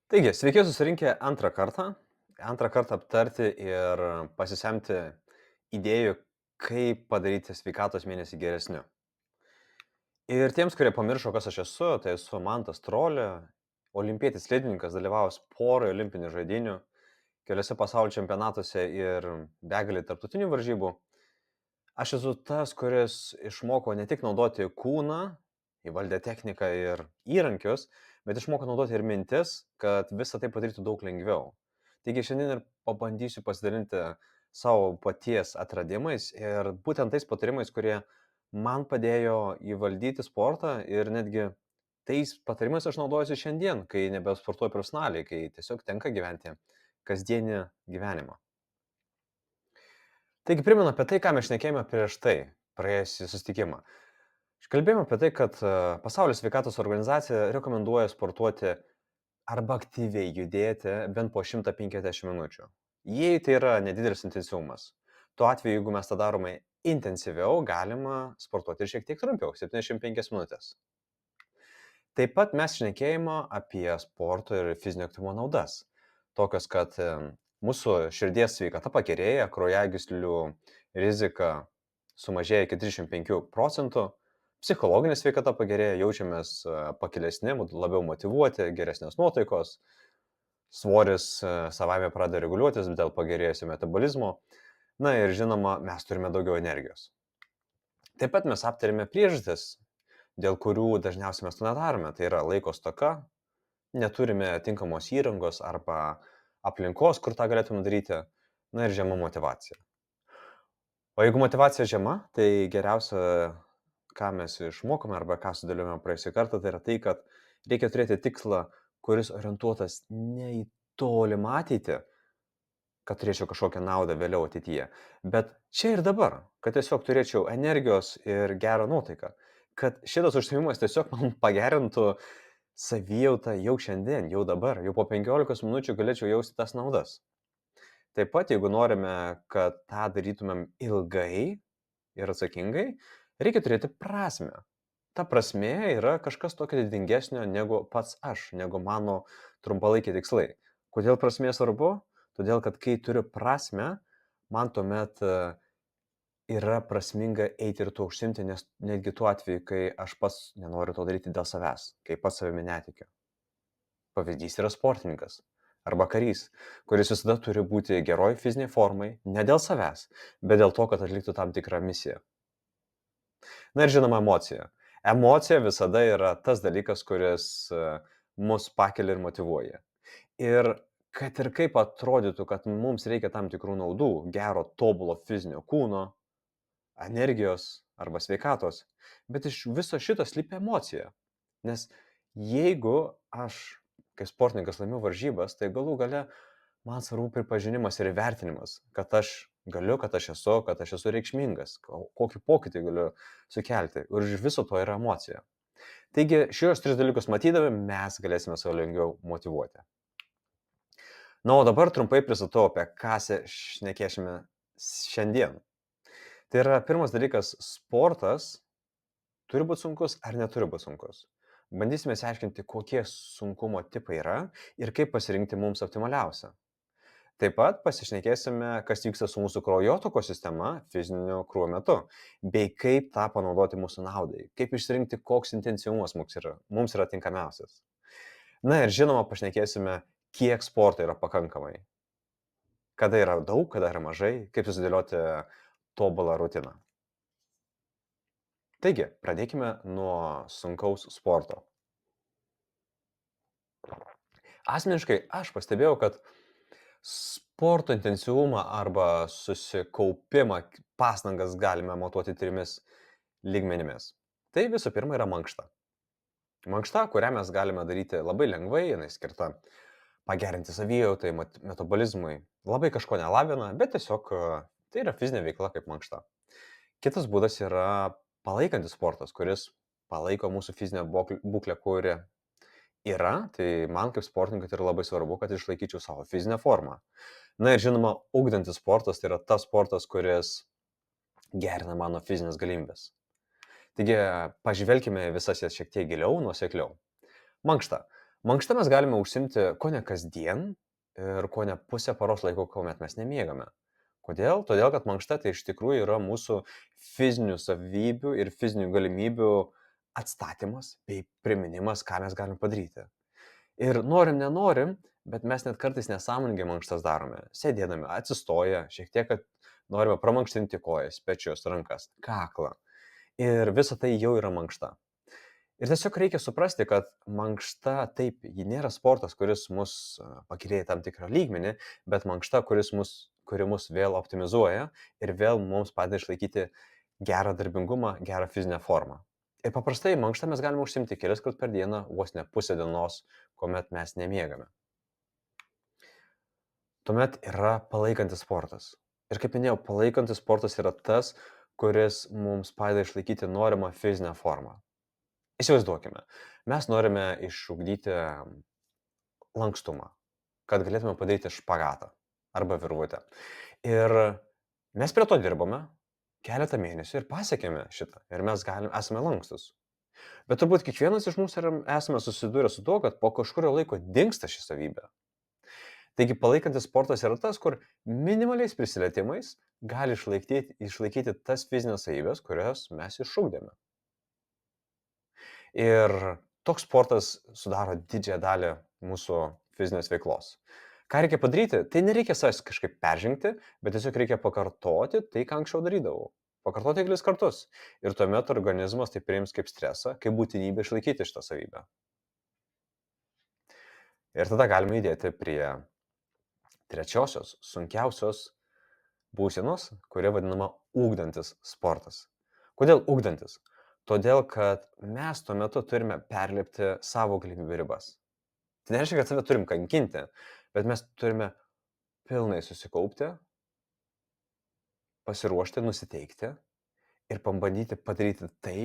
Taigi, sveiki susirinkę antrą kartą. Antrą kartą aptarti ir pasisemti idėjų, kaip padaryti sveikatos mėnesį geresniu. Ir tiems, kurie pamiršo, kas aš esu, tai esu Mantas Trolė, olimpietis slidininkas, dalyvavęs poroje olimpinių žaidynių, keliose pasaulio čempionatuose ir begalį tarptautinių varžybų. Aš esu tas, kuris išmoko ne tik naudoti kūną, įvaldę techniką ir įrankius, bet išmoko naudoti ir mintis, kad visą tai padarytų daug lengviau. Taigi šiandien ir pabandysiu pasidalinti savo paties atradimais ir būtent tais patarimais, kurie man padėjo įvaldyti sportą ir netgi tais patarimais aš naudojuosi šiandien, kai nebesportuoju profesionaliai, kai tiesiog tenka gyventi kasdienį gyvenimą. Taigi primenu apie tai, ką mes šnekėjome prieš tai, praėjusį susitikimą. Kalbėjome apie tai, kad Pasaulio sveikatos organizacija rekomenduoja sportuoti arba aktyviai judėti bent po 150 minučių. Jei tai yra nedidelis intensyvumas. Tuo atveju, jeigu mes tą darome intensyviau, galima sportuoti ir šiek tiek trumpiau, 75 minutės. Taip pat mes šnekėjome apie sporto ir fizinio aktyvumo naudas. Tokios, kad mūsų širdies sveikata pagerėja, kraujagyslių rizika sumažėja iki 35%, psichologinė sveikata pagerėja, jaučiamės pakilesni, labiau motyvuoti, geresnės nuotaikos, svoris savaime pradeda reguliuotis dėl pagerėjusio metabolizmo, na ir žinoma, mes turime daugiau energijos. Taip pat mes aptarėme priežastis, dėl kurių dažniausiai mes to nedarome. Tai yra laiko stoka, neturime tinkamos įrangos arba aplinkos, kur tą galėtume daryti, na ir žema motyvacija. O jeigu motyvacija žema, tai geriausia, ką mes išmokome arba ką sudėliojome praėjusią kartą, tai yra tai, kad reikia turėti tikslą, kuris orientuotas ne į tolimą ateitį, kad turėčiau kažkokią naudą vėliau ateityje, bet čia ir dabar, kad tiesiog turėčiau energijos ir gerą nuotaiką, kad šitas užsiėmimas tiesiog man pagerintų savijautą jau šiandien, jau dabar, jau po 15 minučių galėčiau jausti tas naudas. Taip pat, jeigu norime, kad tą darytumėm ilgai ir atsakingai, reikia turėti prasmę. Ta prasmė yra kažkas tokio didingesnio negu pats aš, negu mano trumpalaikiai tikslai. Kodėl prasmė svarbu? Todėl, kad kai turiu prasmę, man tuomet yra prasminga eiti ir tuo užsiimti, nes netgi tuo atveju, kai aš pats nenoriu to daryti dėl savęs, kai pats savimi netikiu. Pavyzdys yra sportininkas arba karys, kuris visada turi būti geroj fiziniai formai, ne dėl savęs, bet dėl to, kad atliktų tam tikrą misiją. Na ir žinoma, emocija. Emocija visada yra tas dalykas, kuris mus pakelia ir motyvuoja. Ir kad ir kaip atrodytų, kad mums reikia tam tikrų naudų, gero, tobulo fizinio kūno, energijos arba sveikatos, bet iš viso šito slypi emocija. Nes jeigu aš kaip sportininkas laimiu varžybas, tai galų gale man svarbu pripažinimas ir įvertinimas, kad aš galiu, kad aš esu reikšmingas, kokį pokytį galiu sukelti. Ir iš viso to yra emocija. Taigi šios tris dalykus matydami mes galėsime save lengviau motyvuoti. Na, o dabar trumpai pristatau, apie ką šnekėsime šiandien. Tai yra pirmas dalykas, sportas turi būti sunkus ar neturi būti sunkus. Bandysime išsiaiškinti, kokie sunkumo tipai yra ir kaip pasirinkti mums optimaliausią. Taip pat pasišnekėsime, kas vyksta su mūsų kraujotakos sistema fizinio krūvio metu, bei kaip tą panaudoti mūsų naudai, kaip išsirinkti, koks intensyvumas mums yra tinkamiausias. Na ir žinoma, pašnekėsime, kiek sporto yra pakankamai. Kada yra daug, kada yra mažai, kaip susidėlioti tobulą rutiną. Taigi, pradėkime nuo sunkaus sporto. Asmeniškai aš pastebėjau, kad sporto intensyvumą arba susikaupimą, pastangas galime matuoti trimis lygmenimis. Tai visų pirma yra mankšta. Mankšta, kurią mes galime daryti labai lengvai, jinai skirta pagerinti savijautai, metabolizmui. Labai kažko nelavina, bet tiesiog tai yra fizinė veikla kaip mankšta. Kitas būdas yra palaikantis sportas, kuris palaiko mūsų fizinę būklę, kuri yra, tai man kaip sportininkui tai yra labai svarbu, kad išlaikyčiau savo fizinę formą. Na ir žinoma, ugdantis sportas tai yra tas sportas, kuris gerina mano fizinės galimybės. Taigi, pažvelkime visas jas šiek tiek giliau, nuosekliau. Mankšta. Mankšta mes galime užsiimti kone kasdien ir kone pusę paros laiko, kuomet mes nemiegame. Kodėl? Todėl, kad mankšta tai iš tikrųjų yra mūsų fizinių savybių ir fizinių galimybių atstatymas bei priminimas, ką mes galim padaryti. Ir norim, nenorim, bet mes net kartais nesąmoningai mankštas darome. Sėdėdami, atsistoję, šiek tiek, kad norime pramankštinti kojas, pečius, rankas, kaklą. Ir visa tai jau yra mankšta. Ir tiesiog reikia suprasti, kad mankšta taip, ji nėra sportas, kuris mus pakėlė į tam tikrą lygmenį, bet mankšta, kuri mus vėl optimizuoja ir vėl mums padeda išlaikyti gerą darbingumą, gerą fizinę formą. Ir paprastai mankštą mes galime užsimti kelis kartus per dieną, vos ne pusę dienos, kuomet mes nemiegame. Tuomet yra palaikantis sportas. Ir kaip minėjau, palaikantis sportas yra tas, kuris mums padeda išlaikyti norimą fizinę formą. Įsivaizduokime, mes norime išugdyti lankstumą, kad galėtume padaryti špagatą arba virvutę. Ir mes prie to dirbame keletą mėnesių ir pasiekėme šitą. Ir mes esame lankstus. Bet turbūt kiekvienas iš mūsų esame susidūrę su tuo, kad po kažkurio laiko dingsta ši savybė. Taigi palaikantis sportas yra tas, kur minimaliais prisilietimais gali išlaikyti tas fizinės savybės, kurias mes išugdėme. Ir toks sportas sudaro didžiąją dalį mūsų fizinės veiklos. Ką reikia padaryti? Tai nereikia savęs kažkaip peržengti, bet tiesiog reikia pakartoti tai, ką anksčiau darydavau. Pakartoti kelis kartus. Ir tuomet organizmas tai priims kaip stresą, kaip būtinybę išlaikyti šitą savybę. Ir tada galime įdėti prie trečiosios, sunkiausios būsenos, kuri vadinama ugdantis sportas. Kodėl ugdantis? Todėl, kad mes tuo metu turime perlipti savo galimybių ribas. Tai nereiškia, kad save turim kankinti, bet mes turime pilnai susikaupti, pasiruošti, nusiteikti ir pabandyti padaryti tai,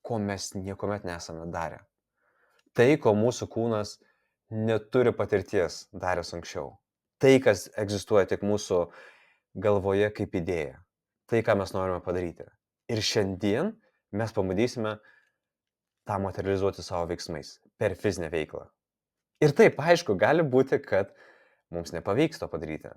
ko mes niekuomet nesame darę. Tai, ko mūsų kūnas neturi patirties daręs anksčiau. Tai, kas egzistuoja tik mūsų galvoje kaip idėja. Tai, ką mes norime padaryti. Ir šiandien mes pabandysime tą materializuoti savo veiksmais per fizinę veiklą. Ir taip, aišku, gali būti, kad mums nepavyks to padaryti.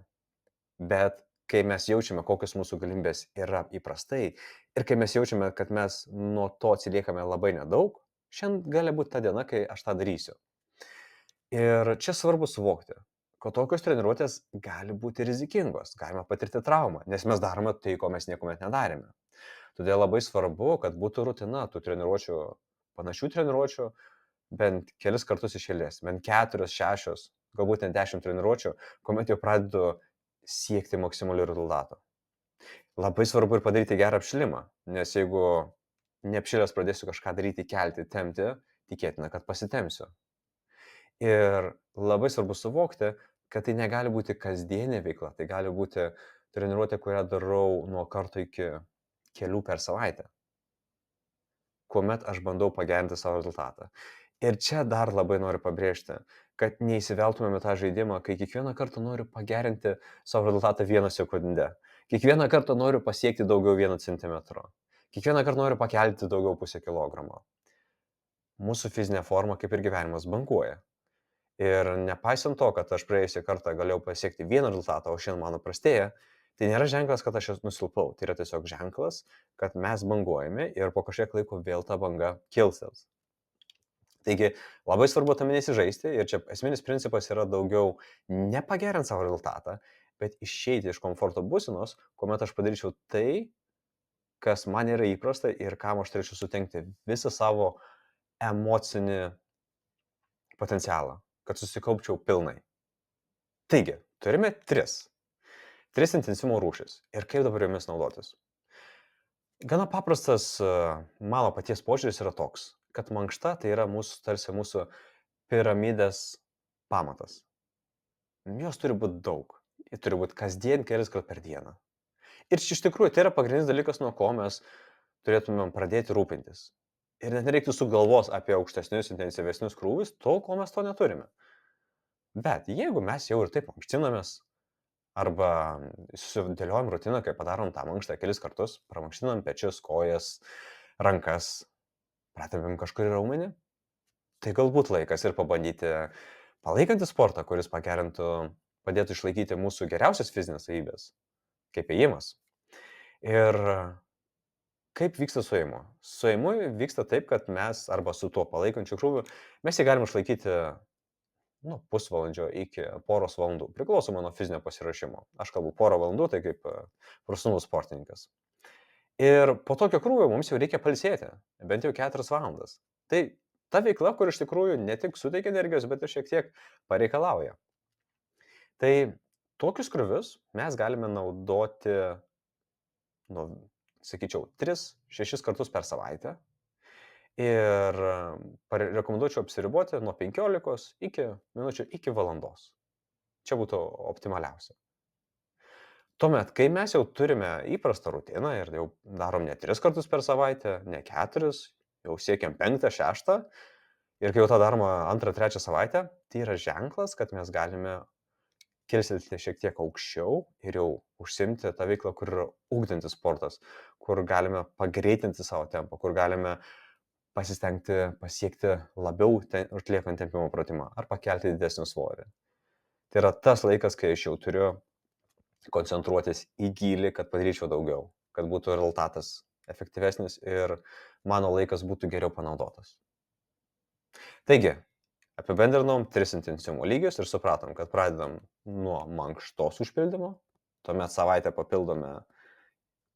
Bet kai mes jaučiame, kokios mūsų galimybės yra įprastai ir kai mes jaučiame, kad mes nuo to atsiliekame labai nedaug, šiandien gali būti ta diena, kai aš tą darysiu. Ir čia svarbu suvokti, kad tokios treniruotės gali būti rizikingos, galime patirti traumą, nes mes darome tai, ko mes niekuomet nedarėme. Todėl labai svarbu, kad būtų rutina tų treniruočių, panašių treniruočių, bent kelis kartus iš eilės, bent 4, 6, galbūt net 10 treniruočių, kuomet jau pradedu siekti maksimalių rezultatų. Labai svarbu ir padaryti gerą apšilimą, nes jeigu neapšilęs pradėsiu kažką daryti, kelti, tempti, tikėtina, kad pasitempsiu. Ir labai svarbu suvokti, kad tai negali būti kasdienė veikla, tai gali būti treniruotė, kurią darau nuo karto iki kelių per savaitę, kuomet aš bandau pagerinti savo rezultatą. Ir čia dar labai noriu pabrėžti, kad neįsiveltumėme tą žaidimą, kai kiekvieną kartą noriu pagerinti savo rezultatą 1 sekundę. Kiekvieną kartą noriu pasiekti daugiau 1 centimetro. Kiekvieną kartą noriu pakelti daugiau 0,5 kilogramo. Mūsų fizinė forma, kaip ir gyvenimas, banguoja. Ir nepaisant to, kad aš praėjusią kartą galėjau pasiekti vieną rezultatą, o šiandien mano prastėja, tai nėra ženklas, kad aš nusilpau. Tai yra tiesiog ženklas, kad mes banguojame ir po kažkiek laiko vėl ta banga kilstels. Taigi labai svarbu tam nesižaisti ir čia esminis principas yra daugiau nepagerinti savo rezultatą, bet išeiti iš komforto būsenos, kuomet aš padaryčiau tai, kas man yra įprasta ir kam aš turėčiau sutenkti visą savo emocinį potencialą, kad susikaupčiau pilnai. Taigi, turime 3 intensyvumo rūšis ir kaip dabar jomis naudotis. Gana paprastas mano paties požiūris yra toks, kad mankšta tai yra tarsi mūsų piramidės pamatas. Jos turi būti daug. Jie turi būti kasdien kelis kartus per dieną. Ir iš tikrųjų tai yra pagrindinis dalykas, nuo ko mes turėtumėm pradėti rūpintis. Ir net nereiktų sugalvos apie aukštesnius, intensyvesnius krūvius, tol, kol mes to neturime. Bet jeigu mes jau ir taip mankštinamės, arba sudėliojam rutiną, kai padarom tą mankštą kelis kartus, pramankštinam pečius, kojas, rankas, pratempėm kažkurį raumenį, tai galbūt laikas ir pabandyti palaikantį sportą, kuris padėtų išlaikyti mūsų geriausias fizinės savybės, kaip ėjimas. Ir kaip vyksta su ėjimu? Su ėjimu vyksta taip, kad mes arba su tuo palaikančiu krūviu, mes jį galim išlaikyti pusvalandžio iki poros valandų, priklausomai nuo fizinio pasiruošimo. Aš kalbu porą valandų, tai kaip profesionalus sportininkas. Ir po tokio krūvio mums jau reikia pailsėti, bent jau 4 valandas. Tai ta veikla, kur iš tikrųjų ne tik suteikia energijos, bet ir šiek tiek pareikalauja. Tai tokius krūvius mes galime naudoti, sakyčiau, 3-6 kartus per savaitę. Ir rekomenduočiau apsiriboti nuo 15 minučių iki valandos. Čia būtų optimaliausia. Tuomet, kai mes jau turime įprastą rutiną ir jau darom ne 3 kartus per savaitę, ne 4, jau siekiam 5, 6, ir kai jau tą daroma 2, 3 savaitę, tai yra ženklas, kad mes galime kilstelti šiek tiek aukščiau ir jau užsiimti tą veiklą, kur yra ugdantis sportas, kur galime pagreitinti savo tempą, kur galime pasistengti pasiekti labiau atliekant tempimo pratimą ar pakelti didesnį svorį. Tai yra tas laikas, kai aš jau turiu koncentruotis į gylį, kad padaryčiau daugiau, kad būtų rezultatas efektyvesnis ir mano laikas būtų geriau panaudotas. Taigi, apibendrinom 3 intensyvumo lygius ir supratom, kad pradedam nuo mankštos užpildymo, tuomet savaitę papildome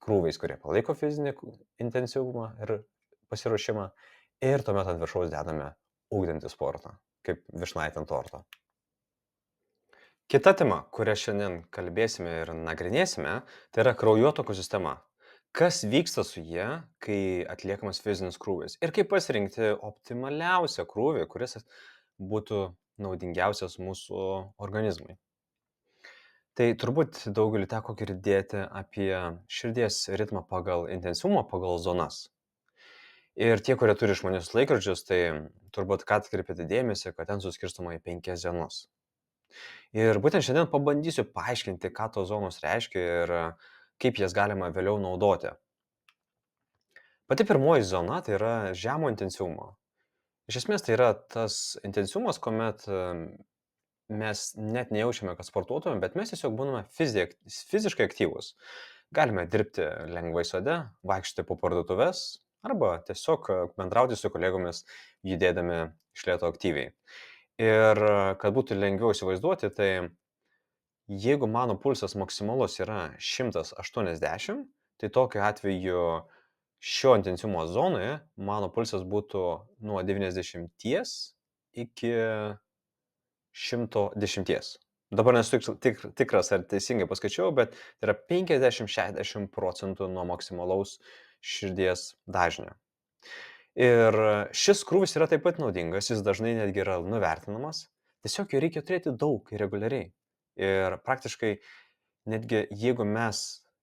krūviais, kurie palaiko fizinį intensyvumą ir pasiruošimą, ir tuomet ant viršaus dedame ugdantį sportą, kaip vyšnaitė ant torto. Kita tema, kurią šiandien kalbėsime ir nagrinėsime, tai yra kraujotakos sistema. Kas vyksta su ja, kai atliekamas fizinis krūvis ir kaip pasirinkti optimaliausią krūvį, kuris būtų naudingiausias mūsų organizmui. Tai turbūt daugeliu teko girdėti apie širdies ritmą pagal intensyvumą, pagal zonas. Ir tie, kurie turi išmanius laikrodžius, tai turbūt ką atkreipėte dėmesį, kad ten suskirstoma į 5 zonas. Ir būtent šiandien pabandysiu paaiškinti, ką tos zonos reiškia ir kaip jas galima vėliau naudoti. Pati pirmoji zona tai yra žemo intensyvumo. Iš esmės tai yra tas intensyvumas, kuomet mes net nejaučiame, kad sportuotume, bet mes tiesiog būname fiziškai aktyvūs. Galime dirbti lengvai sode, vaikščioti po parduotuves arba tiesiog bendrauti su kolegomis, judėdami iš lėto aktyviai. Ir kad būtų lengviau įsivaizduoti, tai jeigu mano pulsas maksimalus yra 180, tai tokiu atveju šio intensyvumo zonoje mano pulsas būtų nuo 90 iki 110. Dabar nesu tikras, ar teisingai paskaičiau, bet tai yra 50-60% nuo maksimalaus širdies dažnio. Ir šis krūvis yra taip pat naudingas, jis dažnai netgi yra nuvertinamas, tiesiog jo reikia turėti daug ir reguliariai. Ir praktiškai netgi jeigu mes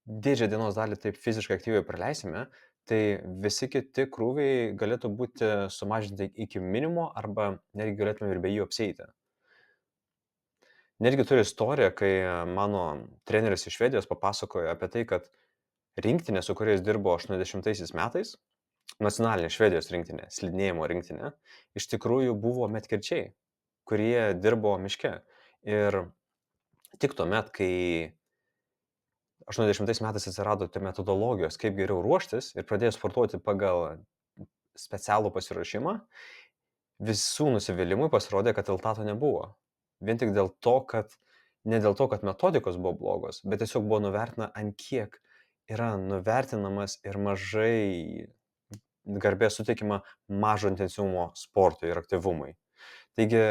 didžiąją dienos dalį taip fiziškai aktyviai praleisime, tai visi kiti krūviai galėtų būti sumažinti iki minimumo arba netgi galėtume ir be jų apsieiti. Netgi turiu istoriją, kai mano treneris iš Švedijos papasakojo apie tai, kad rinktinė, su kuriais dirbo 80 metais, nacionalinė Švedijos rinktinė, slidinėjimo rinktinė, iš tikrųjų buvo medkirčiai, kurie dirbo miške. Ir tik tuomet, kai 80 metais atsirado metodologijos, kaip geriau ruoštis ir pradėjo sportuoti pagal specialų pasiruošimą, visų nusivylimui pasirodė, kad rezultato nebuvo. Vien tik ne dėl to, kad metodikos buvo blogos, bet tiesiog buvo nuvertina, ant kiek yra nuvertinamas ir mažai garbės suteikima mažo intensyvumo sportui ir aktyvumui. Taigi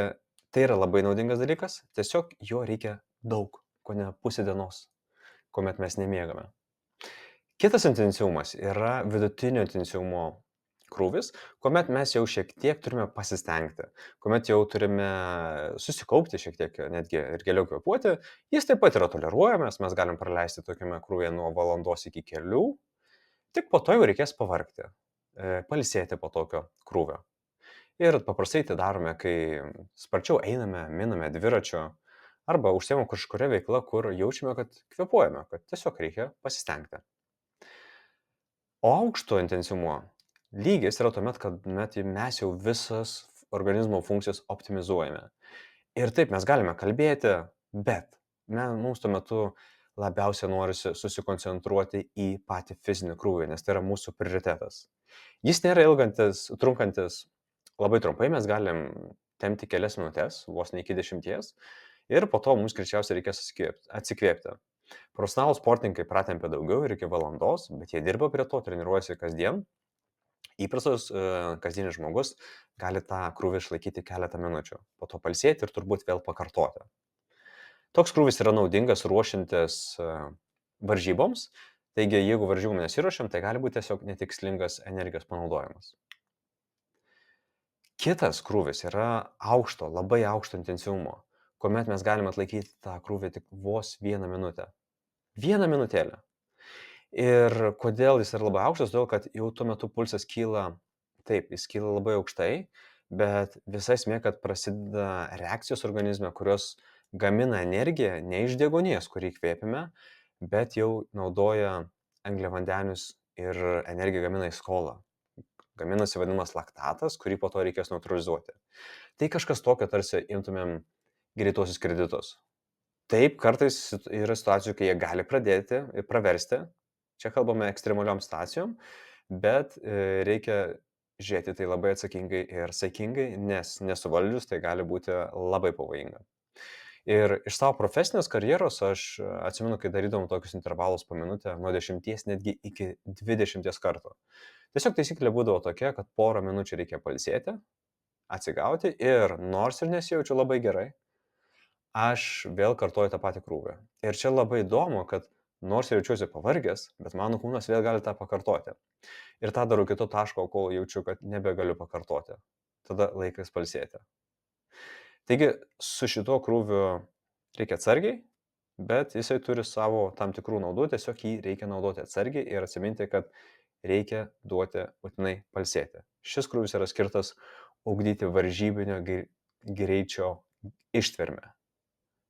tai yra labai naudingas dalykas, tiesiog jo reikia daug, ko ne pusė dienos, kuomet mes nemiegame. Kitas intensyvumas yra vidutinio intensyvumo krūvis, kuomet mes jau šiek tiek turime pasistengti, kuomet jau turime susikaupti šiek tiek netgi ir giliau kvėpuoti, jis taip pat yra toleruojamas, mes galim praleisti tokiame krūvyje nuo valandos iki kelių, tik po to jau reikės pavargti, pailsėti po tokio krūvio. Ir paprastai tai darome, kai sparčiau einame, miname dviračiu arba užsiemam kažkuria veikla, kur jaučiame, kad kvėpuojame, kad tiesiog reikia pasistengti. O aukšto intensyvumo lygis yra tuomet, kad mes jau visas organizmo funkcijas optimizuojame. Ir taip mes galime kalbėti, bet mums tuo metu labiausiai norisi susikoncentruoti į patį fizinį krūvį, nes tai yra mūsų prioritetas. Jis nėra trunkantis labai trumpai, mes galim tempti kelias minutės, vos ne iki 10, ir po to mums greičiausiai reikės atsikvėpti. Profesionalūs sportininkai pratempia daugiau ir iki valandos, bet jie dirba prie to, treniruojasi kasdien. Įprastas kasdienis žmogus gali tą krūvį išlaikyti keletą minučių, po to pailsėti ir turbūt vėl pakartoti. Toks krūvis yra naudingas ruošintis varžyboms, taigi jeigu varžybom nesiruošiam, tai gali būti tiesiog netikslingas energijos panaudojimas. Kitas krūvis yra labai aukšto intensyvumo, kuomet mes galime atlaikyti tą krūvį tik vos 1 minutę. 1 minutėlę. Ir kodėl jis yra labai aukštas? Todėl, kad jau tuo metu pulsas kyla, taip, jis kyla labai aukštai, bet visa esmė, kad prasideda reakcijos organizme, kurios gamina energiją ne iš deguonies, kurį kvėpime, bet jau naudoja angliavandenius ir energiją gamina į skolą. Gaminasi vadinamas laktatas, kurį po to reikės neutralizuoti. Tai kažkas tokio, tarsi imtumėm greituosius kreditus. Taip, kartais yra situacijų, kai jie gali pradėti ir praversti. Čia kalbame ekstremaliom situacijom, bet reikia žiūrėti tai labai atsakingai ir saikingai, nes nesuvaldžius tai gali būti labai pavojinga. Ir iš savo profesinės karjeros aš atsimenu, kai darydavom tokius intervalus po minutę, nuo 10 netgi iki 20 kartų. Tiesiog taisyklė būdavo tokia, kad porą minučių reikia pailsėti, atsigauti ir nors ir nesijaučiu labai gerai, aš vėl kartoju tą patį krūvį. Ir čia labai įdomu, kad nors ir jaučiuosi pavargęs, bet mano kūnas vėl gali tą pakartoti. Ir tą darau kito taško, kol jaučiu, kad nebegaliu pakartoti. Tada laikas pailsėti. Taigi su šituo krūviu reikia atsargiai, bet jisai turi savo tam tikrų naudų, tiesiog jį reikia naudoti atsargiai ir atsiminti, kad reikia duoti būtinai pailsėti. Šis krūvis yra skirtas ugdyti varžybinio greičio ištvermę.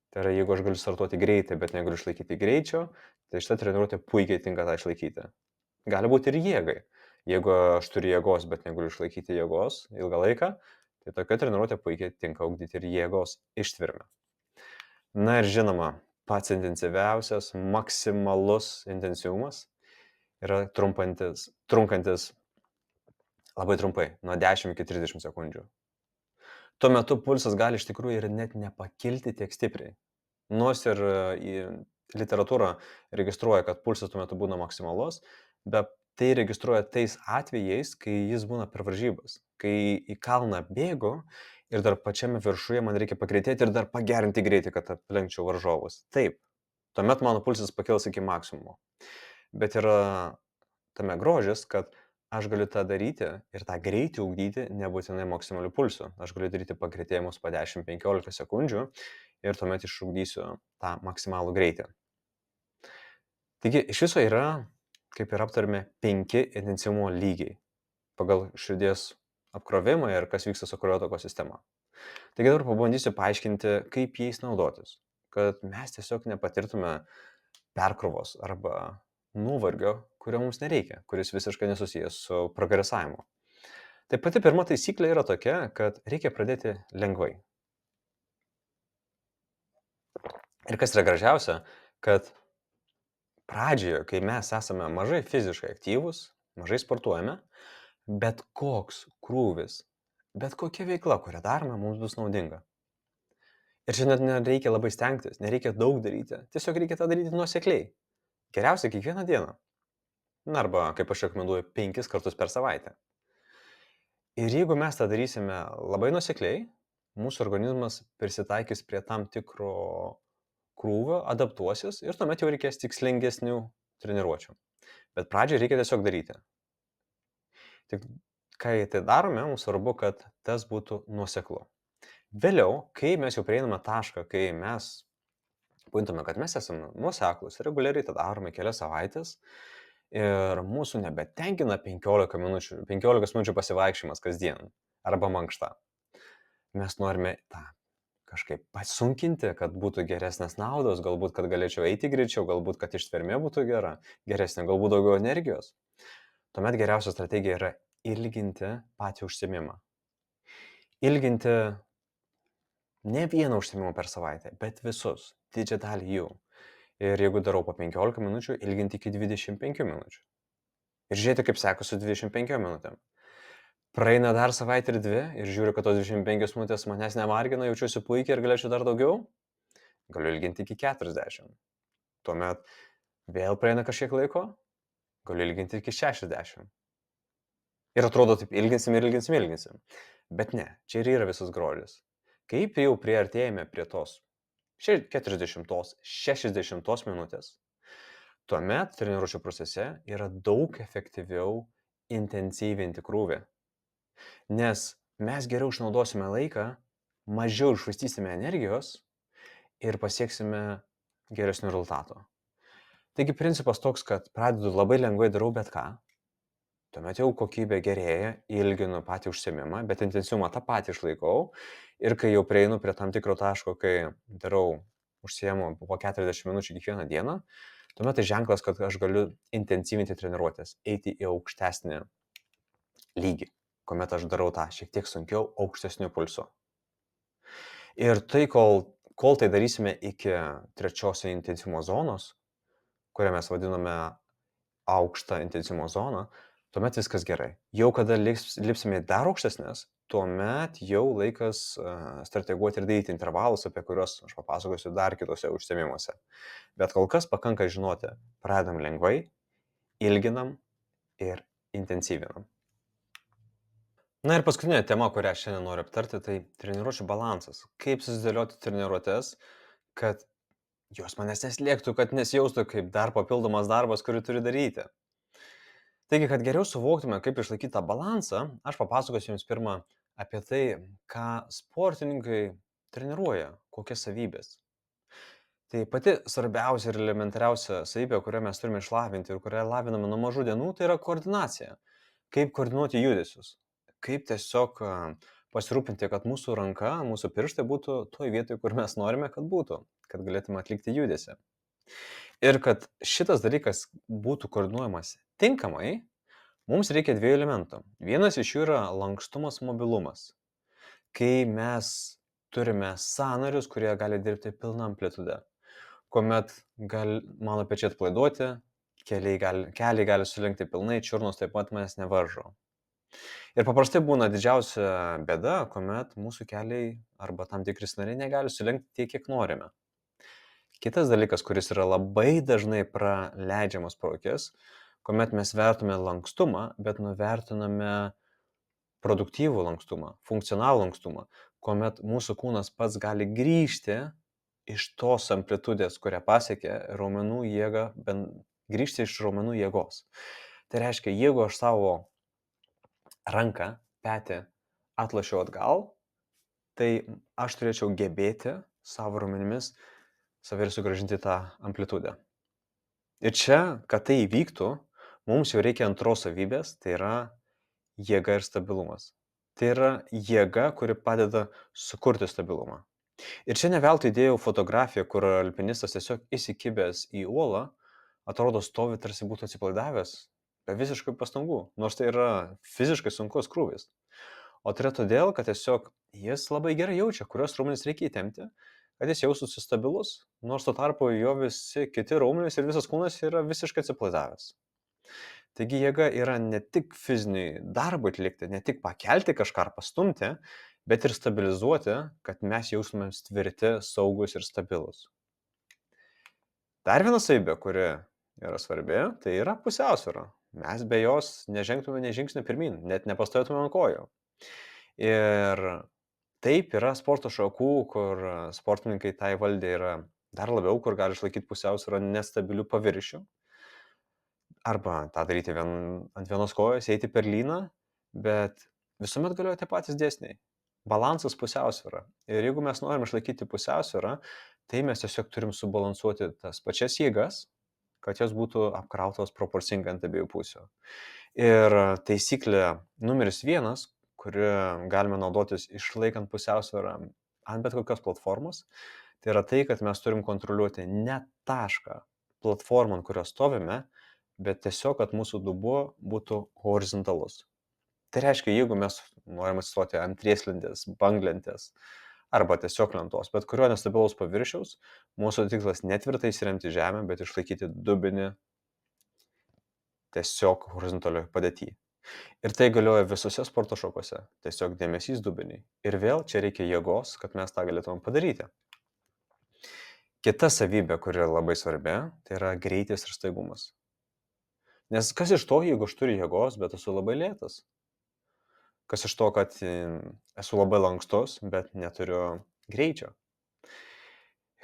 Tai yra, jeigu aš galiu startuoti greitai, bet negaliu išlaikyti greičio, tai šitą treniruotę puikiai tinka tą išlaikyti. Gali būti ir jėgai. Jeigu aš turiu jėgos, bet negaliu išlaikyti jėgos ilgą laiką, tai tokia treniruotė puikiai tinka ugdyti ir jėgos ištvermę. Na ir žinoma, pats intensyviausias, maksimalus intensyvumas yra trunkantis labai trumpai, nuo 10 iki 30 sekundžių. Tuo metu pulsas gali iš tikrųjų ir net nepakilti tiek stipriai. Nors ir literatūra registruoja, kad pulsas tuo metu būna maksimalus, bet tai registruoja tais atvejais, kai jis būna per varžybas. Kai į kalną bėgu ir dar pačiame viršuje man reikia pagreitėti ir dar pagerinti greitį, kad aplenkčiau varžovus. Taip, tuomet mano pulsas pakils iki maksimumo. Bet yra tame grožis, kad aš galiu tą daryti ir tą greitį ugdyti nebūtinai maksimaliu pulsu. Aš galiu daryti pagreitėjimus po 10-15 sekundžių ir tuomet išugdysiu tą maksimalų greitį. Taigi iš viso yra, kaip ir aptarėme, 5 intensyvumo lygiai pagal širdies apkrovimą ir kas vyksta su kraujotako sistema. Taigi dabar pabandysiu paaiškinti, kaip jais naudotis, kad mes tiesiog nepatirtume perkrovos arba nuovargio, kurio mums nereikia, kuris visiškai nesusijęs su progresavimu. Tai pati pirma taisyklė yra tokia, kad reikia pradėti lengvai. Ir kas yra gražiausia, kad pradžioje, kai mes esame mažai fiziškai aktyvūs, mažai sportuojame, bet koks krūvis, bet kokia veikla, kurią darome, mums bus naudinga. Ir čia net nereikia labai stengtis, nereikia daug daryti, tiesiog reikia tą daryti nuosekliai. Geriausia kiekvieną dieną. Arba, kaip aš rekomenduoju, 5 kartus per savaitę. Ir jeigu mes tą darysime labai nuosekliai, mūsų organizmas prisitaikys prie tam tikro krūvio, adaptuosis ir tuomet jau reikės tikslingesnių treniruočių. Bet pradžioje reikia tiesiog daryti. Tik kai tai darome, mums svarbu, kad tas būtų nuoseklu. Vėliau, kai mes jau prieiname tašką, kai mes pajutame, kad mes esame nuoseklus, reguliariai tą darome kelias savaitės ir mūsų nebetenkina 15 minučių pasivaikščiojimas kasdien arba mankšta. Mes norime tą kažkaip pasunkinti, kad būtų geresnės naudos, galbūt, kad galėčiau eiti greičiau, galbūt, kad ištvermė būtų geresnė, galbūt daugiau energijos. Tuomet geriausia strategija yra ilginti patį užsiėmimą. ilginti ne vieną užsiėmimą per savaitę, bet visus, didžiąją dalį jų. Ir jeigu darau po 15 minučių, ilginti iki 25 minučių. Ir žiūrėti, kaip sekasi su 25 minutėm. Praeina dar savaitę ir 2 ir žiūriu, kad tos 25 minutės manęs nevargina, jaučiuosi puikiai ir galėčiau dar daugiau. Galiu ilginti iki 40. Tuomet vėl praeina kažkiek laiko, galiu ilginti iki 60. Ir atrodo, taip ilginsim. Bet ne, čia ir yra visas grožis. Kaip jau priartėjame prie tos 40-60 minutės, tuomet treniruočio procese yra daug efektyviau intensyvinti krūvį. Nes mes geriau išnaudosime laiką, mažiau iššvaistysime energijos ir pasieksime geresnių rezultatų. Taigi principas toks, kad pradedu labai lengvai darau bet ką, tuomet jau kokybė gerėja, ilginu patį užsiėmimą, bet intensyvumą tą patį išlaikau ir kai jau prieinu prie tam tikro taško, kai darau užsiėmu po 40 minučių kiekvieną dieną, tuomet tai ženklas, kad aš galiu intensyvinti treniruotės, eiti į aukštesnį lygį, kuomet aš darau tą šiek tiek sunkiau, aukštesniu pulsu. Ir tai, kol tai darysime iki trečios intensyvumo zonos, kurią mes vadiname aukštą intensyvumo zoną, tuomet viskas gerai. Jau kada lipsime į dar aukštesnės, tuomet jau laikas strateguoti ir daryti intervalus, apie kuriuos aš papasakosiu dar kitose užsiėmimuose. Bet kol kas pakanka žinoti, pradedam lengvai, ilginam ir intensyvinam. Na ir paskutinė tema, kurią šiandien noriu aptarti, tai treniruočių balansas. Kaip susidėlioti treniruotės, kad jos manęs neslėgtų, kad nesijaustų kaip dar papildomas darbas, kurį turi daryti. Taigi, kad geriau suvoktume, kaip išlaikyti tą balansą, aš papasakosiu jums pirmą apie tai, ką sportininkai treniruoja, kokias savybės. Tai pati svarbiausia ir elementariausia savybė, kurią mes turime išlavinti ir kurią laviname nuo mažų dienų, tai yra koordinacija. Kaip koordinuoti judesius. Kaip tiesiog pasirūpinti, kad mūsų ranka, mūsų pirštai būtų toj vietoje, kur mes norime, kad būtų, kad galėtume atlikti judesį. Ir kad šitas dalykas būtų koordinuojamas tinkamai, mums reikia 2 elementų. Vienas iš jų yra lankstumas, mobilumas. Kai mes turime sąnarius, kurie gali dirbti pilna amplitude, kuomet mano pečiai atpalaiduoti, keliai gali sulenkti pilnai, čiurnos taip pat manęs nevaržo. Ir paprastai būna didžiausia bėda, kuomet mūsų keliai arba tam tikri sąnariai negali sulenkti tiek, kiek norime. Kitas dalykas, kuris yra labai dažnai praleidžiamas pro akis, kuomet mes vertume lankstumą, bet nuvertiname produktyvų lankstumą, funkcionalų lankstumą, kuomet mūsų kūnas pats gali grįžti iš tos amplitudės, kurią pasiekė raumenų jėga, grįžti iš raumenų jėgos. Tai reiškia, jeigu aš savo ranką, petį atlošiau atgal, tai aš turėčiau gebėti savo raumenimis save ir sugrąžinti tą amplitudę. Ir čia, kad tai įvyktų, mums jau reikia antros savybės, tai yra jėga ir stabilumas. Tai yra jėga, kuri padeda sukurti stabilumą. Ir čia ne veltui įdėjau fotografiją, kur alpinistas tiesiog įsikibęs į uolą, atrodo stovi tarsi būtų atsipalaidavęs, be visiškai pastangų, nors tai yra fiziškai sunkus krūvis. O tai yra todėl, kad tiesiog jis labai gerai jaučia, kurios raumenis reikia įtempti, kad jis jaustųsi stabilus, nors tuo tarpu jo visi kiti raumenys ir visas kūnas yra visiškai atsipalaidavęs. Taigi jėga yra ne tik fiziniai darbui atlikti, ne tik pakelti kažką ar pastumti, bet ir stabilizuoti, kad mes jaustumėm tvirti, saugus ir stabilus. Dar viena savybė, kuri yra svarbi, tai yra pusiausvyra. Mes be jos nežengtume nė žingsnio pirmyn, net nepastovėtume ant kojų. Ir taip yra sporto šakų, kur sportininkai tai valdė yra dar labiau, kur gali išlaikyti pusiausvyrą nestabilių paviršių. Arba tą daryti ant vienos kojos, eiti per lyną, bet visuomet galioja tie patys dėsniai. Balansas, pusiausvyra. Ir jeigu mes norim išlaikyti pusiausvyrą, tai mes tiesiog turim subalansuoti tas pačias jėgas, kad jos būtų apkrautos proporcingai ant abiejų pusių. Ir taisyklė numeris 1, kuri galime naudotis išlaikant pusiausvyrą ant bet kokios platformos, tai yra tai, kad mes turim kontroliuoti ne tašką platformą, ant kurios stovime, bet tiesiog, kad mūsų dubuo būtų horizontalus. Tai reiškia, jeigu mes norim atsistoti ant rieslentės, banglentės arba tiesiog lentos, bet kurio nestabilaus paviršiaus, mūsų tikslas netvirtai įsiremti žemę, bet išlaikyti dubinį tiesiog horizontalioj padėtyje. Ir tai galioja visose sporto šakose. Tiesiog dėmesys dubiniai. Ir vėl čia reikia jėgos, kad mes tą galėtumėm padaryti. Kita savybė, kuri yra labai svarbi, tai yra greitis ir staigumas. Nes kas iš to, jeigu aš turiu jėgos, bet esu labai lėtas? Kas iš to, kad esu labai lankstus, bet neturiu greičio?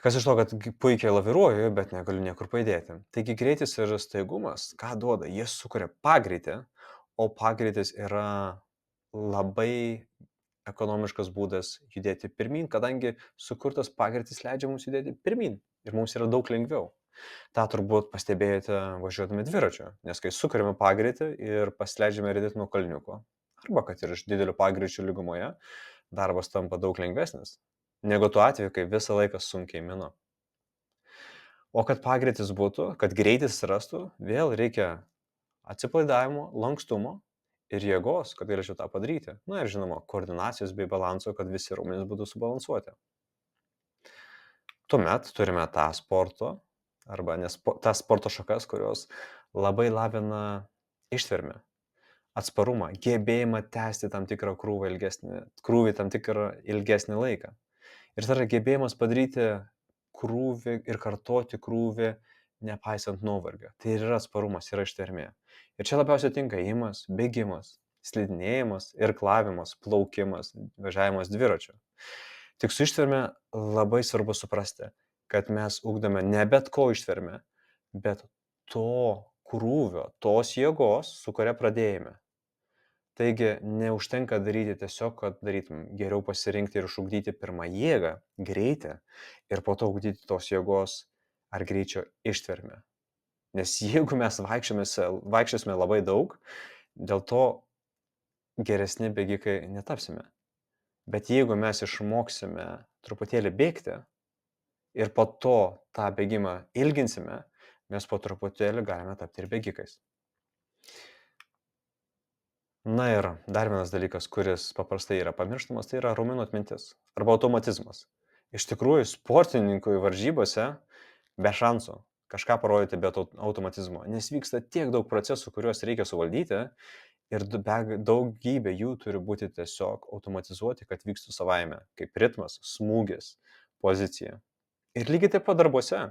Kas iš to, kad puikiai laviruoju, bet negaliu niekur pajudėti? Taigi greitis ir staigumas, ką duoda? Jie sukuria pagreitį, o pagreitis yra labai ekonomiškas būdas judėti pirmyn, kadangi sukurtas pagreitis leidžia mums judėti pirmyn ir mums yra daug lengviau. Ta turbūt pastebėjote važiuodami dviračiu, nes kai sukuriame pagreitį ir pasileidžiame ridėti nuo kalniuko, arba kad ir iš didelio pagreičio lygumoje, darbas tampa daug lengvesnis, negu tuo atveju, kai visą laiką sunkiai minu. O kad pagreitis būtų, kad greitis rastų, vėl reikia atsipalaidavimo, lankstumo ir jėgos, kad galėčiau tą padaryti. Na ir žinoma, koordinacijos bei balanso, kad visi raumenys būtų subalansuoti. Tuomet turime tą sporto arba tas sporto šakas, kurios labai lavina ištvermę, atsparumą, gebėjimą tęsti tam tikrą krūvį tam tikrą ilgesnį laiką. Ir tai yra gebėjimas padaryti krūvį ir kartoti krūvį, nepaisant nuovargio. Tai ir yra atsparumas, yra ištvermė. Ir čia labiausiai tinka ėjimas, bėgimas, slidinėjimas, irklavimas, plaukimas, važiavimas dviračiu. Tik su ištverme labai svarbu suprasti, kad mes ugdome ne bet ko ištvermę, bet to krūvio, tos jėgos, su kuria pradėjome. Taigi neužtenka daryti tiesiog, kad darytum, geriau pasirinkti ir išugdyti pirmą jėgą, greitį ir po to ugdyti tos jėgos ar greičio ištvermę. Nes jeigu mes vaikščiosime labai daug, dėl to geresni bėgikai netapsime. Bet jeigu mes išmoksime truputėlį bėgti ir po to tą bėgimą ilginsime, mes po truputėlį galime tapti ir bėgikais. Na ir dar vienas dalykas, kuris paprastai yra pamirštamas, tai yra raumenų atmintis arba automatizmas. Iš tikrųjų, sportininkui varžybose be šansų kažką parodyti be automatizmo, nes vyksta tiek daug procesų, kuriuos reikia suvaldyti ir daugybė jų turi būti tiesiog automatizuoti, kad vykstų savaime, kaip ritmas, smūgis, pozicija. Ir lygiai taip pat darbuose.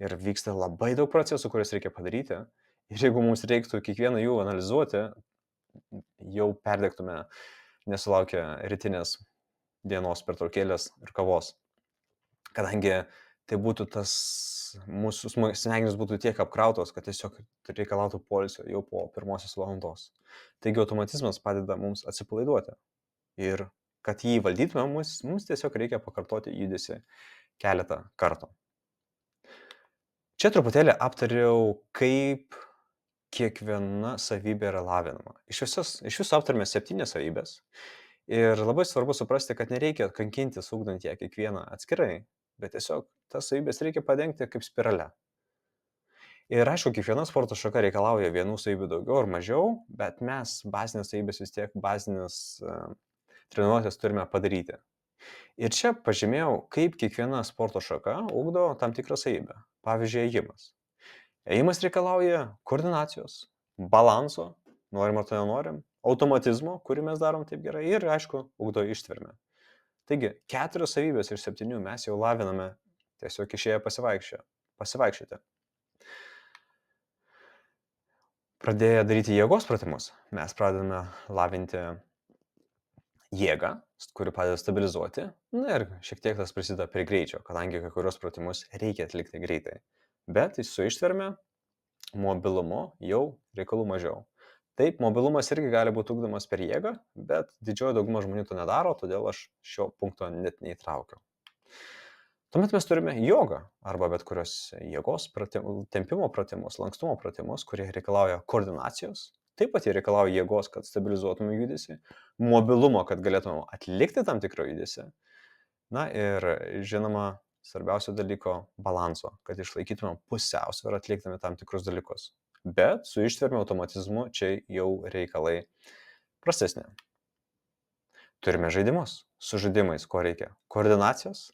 Ir vyksta labai daug procesų, kuriuos reikia padaryti. Ir jeigu mums reiktų kiekvieną jų analizuoti, jau perdegtume nesulaukę rytinės dienos pertraukėlės ir kavos. Kadangi tai būtų mūsų smegenys būtų tiek apkrautos, kad tiesiog reikalautų poilsio jau po pirmosios valandos. Taigi automatizmas padeda mums atsipalaiduoti. Ir kad jį valdytume, mums tiesiog reikia pakartoti judesį keletą kartų. Čia truputėlį aptariau, kaip kiekviena savybė yra lavinama. Iš viso aptarėme 7 savybės. Ir labai svarbu suprasti, kad nereikia kankintis ugdant ją kiekvieną atskirai, bet tiesiog tas savybės reikia padengti kaip spirale. Ir aišku, kiekviena sporto šaka reikalauja vienų savybių daugiau ar mažiau, bet mes bazinės savybės vis tiek bazinės treniruotės turime padaryti. Ir čia pažymėjau, kaip kiekviena sporto šaka ugdo tam tikrą savybę. Pavyzdžiui, ėjimas. Ėjimas reikalauja koordinacijos, balanso, norim ar to nenorim, automatizmo, kurį mes darom taip gerai ir, aišku, ugdo ištvermę. Taigi, 4 savybės iš 7 mes jau laviname tiesiog išėję pasivaikščioti. Pradėję daryti jėgos pratimus, mes pradedame lavinti jėgą, kuri padeda stabilizuoti, na ir šiek tiek tas prisideda prie greičio, kadangi kai kurios pratimus reikia atlikti greitai. Bet su ištverme, mobilumu jau reikalų mažiau. Taip, mobilumas irgi gali būti ugdomas per jėgą, bet didžioji dauguma žmonių to nedaro, todėl aš šio punkto net neįtraukiau. Tuomet mes turime jogą arba bet kurios jėgos tempimo pratimus, lankstumo pratimus, kurie reikalauja koordinacijos. Taip pat jie reikalauja jėgos, kad stabilizuotume judesį, mobilumo, kad galėtume atlikti tam tikrą judesį. Na ir žinoma, svarbiausio dalyko balanso, kad išlaikytume pusiausvyrą atlikdami tam tikrus dalykus. Bet su ištverme automatizmu čia jau reikalai prastesnė. Turime žaidimus. Su žaidimais ko reikia? Koordinacijos,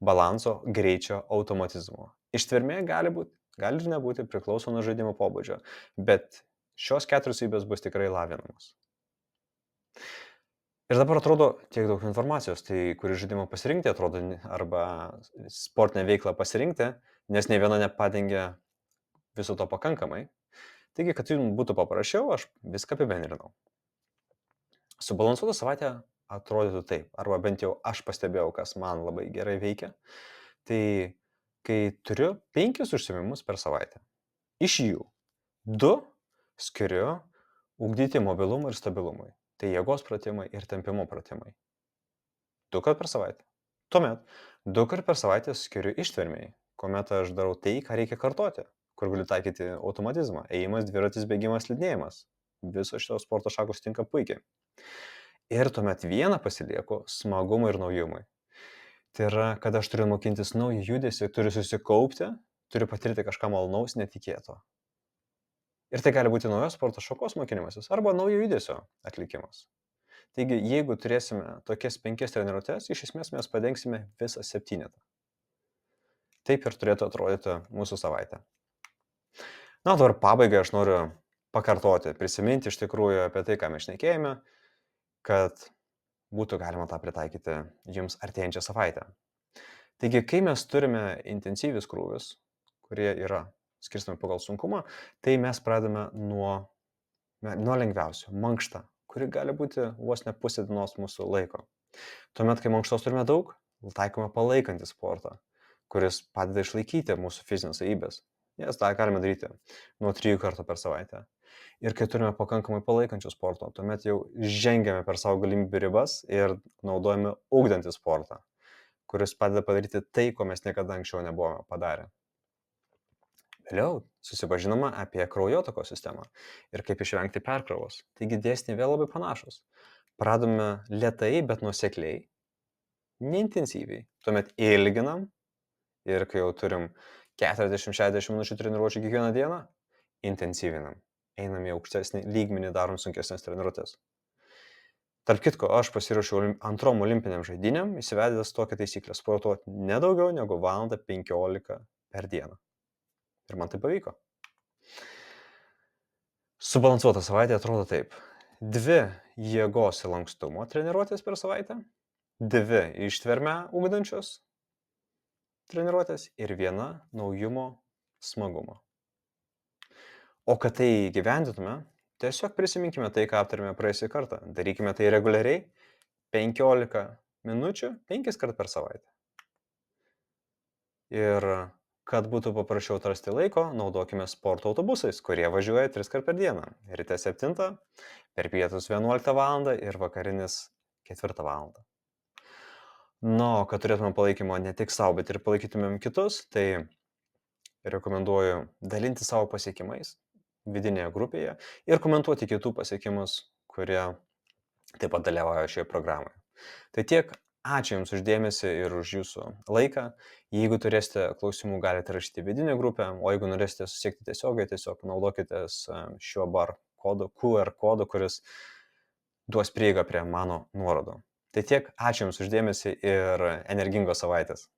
balanso, greičio, automatizmo. Ištvermė gali ir nebūti, priklauso nuo žaidimo pobūdžio, bet šios 4 savybės bus tikrai lavinamos. Ir dabar atrodo tiek daug informacijos, tai kurį žaidimą pasirinkti, atrodo, arba sportinę veiklą pasirinkti, nes nei viena nepadengia viso to pakankamai. Taigi, kad jums būtų paprasčiau, aš viską apibendrinau. Subalansuota savaitė atrodytų taip, arba bent jau aš pastebėjau, kas man labai gerai veikia. Tai kai turiu 5 užsiėmimus per savaitę, iš jų 2 skiriu ugdyti mobilumui ir stabilumui. Tai jėgos pratimai ir tempimo pratimai. 2 kart per savaitę. Tuomet 2 kart per savaitę skiriu ištvermei, kuomet aš darau tai, ką reikia kartoti, kur galiu taikyti automatizmą, ėjimas, dviratis, bėgimas, slidinėjimas. Visos šitos sporto šakos tinka puikiai. Ir tuomet vieną pasilieku smagumui ir naujumui. Tai yra, kad aš turiu mokintis naują judesį, turiu susikaupti, turiu patirti kažką malonaus, netikėto. Ir tai gali būti naujos sporto šakos mokinimasis arba naujo judesio atlikimas. Taigi, jeigu turėsime tokias 5 treniruotes, iš esmės mes padengsime visą 7. Taip ir turėtų atrodyti mūsų savaitė. Na, dabar pabaigai aš noriu pakartoti, prisiminti iš tikrųjų apie tai, ką mes šnekėjome, kad būtų galima tą pritaikyti jums artėjančią savaitę. Taigi, kai mes turime intensyvius krūvius, kurie yra skirstami pagal sunkumą, tai mes pradame nuo lengviausio, mankštą, kuri gali būti vos ne pusė dienos mūsų laiko. Tuomet, kai mankštos turime daug, taikome palaikantį sportą, kuris padeda išlaikyti mūsų fizinės savybės. Jas tą galime daryti nuo 3 kartų per savaitę. Ir kai turime pakankamai palaikančių sporto, tuomet jau žengiame per savo galimybių ribas ir naudojame ugdantį sportą, kuris padeda padaryti tai, ko mes niekada anksčiau nebuvome padarę. Vėliau susipažinoma apie kraujotakos sistemą ir kaip išvengti perkrovos. Taigi dėsniai vėl labai panašus. Pradome lėtai, bet nuosekliai, neintensyviai. Tuomet ilginam ir kai jau turim 40-60 minučių treniruočių kiekvieną dieną, intensyvinam. Einam į aukštesnį lygmenį, darom sunkesnės treniruotės. Tarp kitko, aš pasiruošiau 2 olimpiniam žaidynėm, įsivedęs tokią taisyklę sportuoti ne daugiau negu 1:15 val. Per dieną. Ir man tai pavyko. Subalansuota savaitė atrodo taip. 2 jėgos ir lankstumo treniruotės per savaitę, 2 ištvermę ugdančios treniruotės ir 1 naujumo smagumo. O kad tai įgyvendintume, tiesiog prisiminkime tai, ką aptarėme praėjusį kartą. Darykime tai reguliariai, 15 minučių, 5 kart per savaitę. Ir kad būtų paprasčiau atrasti laiko, naudokime sporto autobusais, kurie važiuoja 3 kart per dieną. Ryte 7, per pietus 11 val. Ir vakarinis 4 val. Na, kad turėtume palaikymo ne tik savo, bet ir palaikytumėm kitus, tai rekomenduoju dalinti savo pasiekimais vidinėje grupėje ir komentuoti kitų pasiekimus, kurie taip pat dalyvauja šioje programoje. Tai tiek. Ačiū Jums už dėmesį ir už Jūsų laiką. Jeigu turėsite klausimų, galite rašyti vidinę grupę, o jeigu norėsite susiekti tiesiogiai, tiesiog naudokitės šiuo QR kodu, kuris duos prieigą prie mano nuorodų. Tai tiek. Ačiū Jums už dėmesį ir energingos savaitės.